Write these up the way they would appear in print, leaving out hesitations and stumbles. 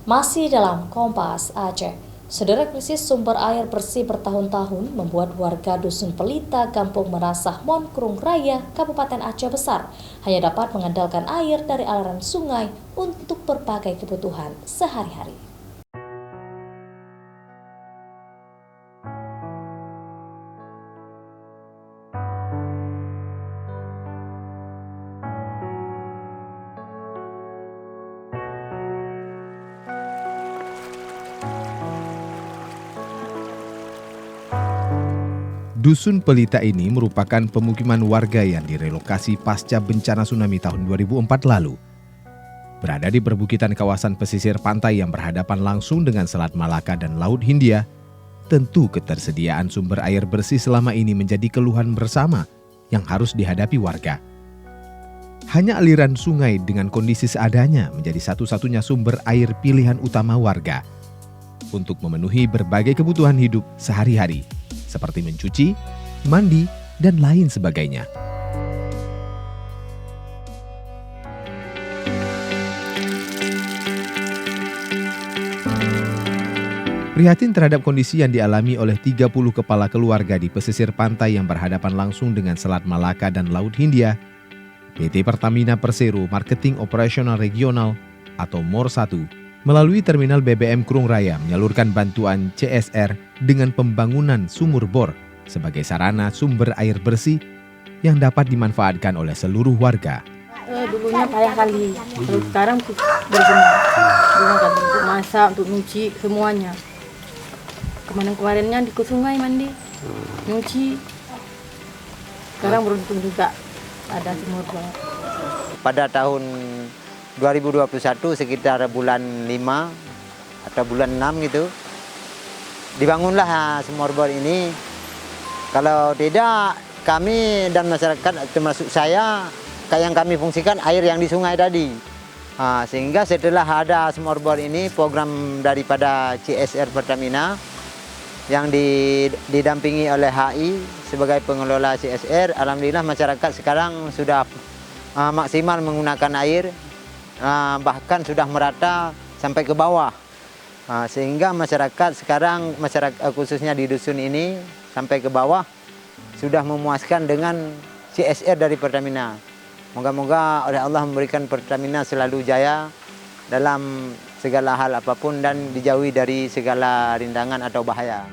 Masih dalam Kompas Aceh, saudara, krisis sumber air bersih bertahun-tahun membuat warga Dusun Pelita, Kampung Merasah, Monkrung Raya, Kabupaten Aceh Besar hanya dapat mengandalkan air dari aliran sungai untuk berbagai kebutuhan sehari-hari. Dusun Pelita ini merupakan pemukiman warga yang direlokasi pasca bencana tsunami tahun 2004 lalu. Berada di perbukitan kawasan pesisir pantai yang berhadapan langsung dengan Selat Malaka dan Laut Hindia, tentu ketersediaan sumber air bersih selama ini menjadi keluhan bersama yang harus dihadapi warga. Hanya aliran sungai dengan kondisi seadanya menjadi satu-satunya sumber air pilihan utama warga untuk memenuhi berbagai kebutuhan hidup sehari-hari, seperti mencuci, mandi, dan lain sebagainya. Prihatin terhadap kondisi yang dialami oleh 30 kepala keluarga di pesisir pantai yang berhadapan langsung dengan Selat Malaka dan Laut Hindia, PT Pertamina Persero Marketing Operasional Regional atau MOR1 melalui Terminal BBM Krung Raya menyalurkan bantuan CSR dengan pembangunan sumur bor sebagai sarana sumber air bersih yang dapat dimanfaatkan oleh seluruh warga. Dulunya payah kali, kalau sekarang berguna. Untuk masak, untuk nyuci, semuanya. Kemarin-kemarinnya di sungai mandi, nyuci. Sekarang beruntung juga ada sumur bor. Pada tahun 2021 sekitar bulan 5 atau bulan 6 gitu, dibangunlah sumur bor ini. Kalau tidak, kami dan masyarakat termasuk saya, yang kami fungsikan air yang di sungai tadi. Sehingga setelah ada sumur bor ini, program daripada CSR Pertamina yang didampingi oleh HI sebagai pengelola CSR, alhamdulillah masyarakat sekarang sudah maksimal menggunakan air, bahkan sudah merata sampai ke bawah. Sehingga masyarakat sekarang, khususnya di dusun ini sampai ke bawah, sudah memuaskan dengan CSR dari Pertamina. Moga-moga oleh Allah memberikan Pertamina selalu jaya dalam segala hal apapun dan dijauhi dari segala rintangan atau bahaya.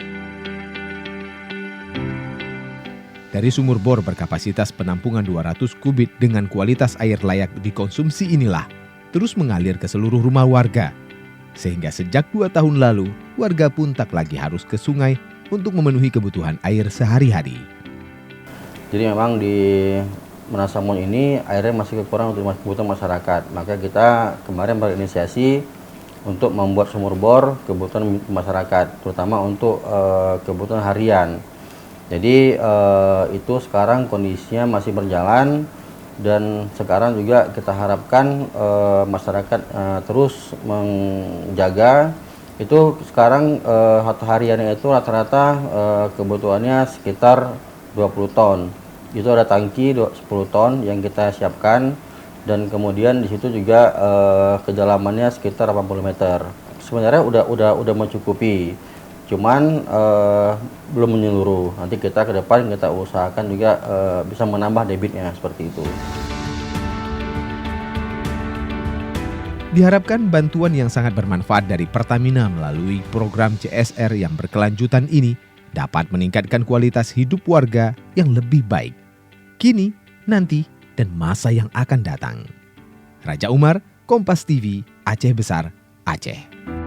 Dari sumur bor berkapasitas penampungan 200 kubik dengan kualitas air layak dikonsumsi inilah terus mengalir ke seluruh rumah warga. Sehingga sejak 2 tahun lalu, warga pun tak lagi harus ke sungai untuk memenuhi kebutuhan air sehari-hari. Jadi memang di Menasamon ini airnya masih kekurangan untuk kebutuhan masyarakat. Maka kita kemarin berinisiasi untuk membuat sumur bor kebutuhan masyarakat, terutama untuk kebutuhan harian. Jadi itu sekarang kondisinya masih berjalan. Dan sekarang juga kita harapkan masyarakat terus menjaga. Itu sekarang hariannya itu rata-rata kebutuhannya sekitar 20 ton. Itu ada tangki 10 ton yang kita siapkan, dan kemudian di situ juga kedalamannya sekitar 80 meter. Sebenarnya udah mencukupi. Cuman belum menyeluruh. Nanti kita ke depan kita usahakan juga bisa menambah debitnya seperti itu. Diharapkan bantuan yang sangat bermanfaat dari Pertamina melalui program CSR yang berkelanjutan ini dapat meningkatkan kualitas hidup warga yang lebih baik kini, nanti, dan masa yang akan datang. Raja Umar, Kompas TV, Aceh Besar, Aceh.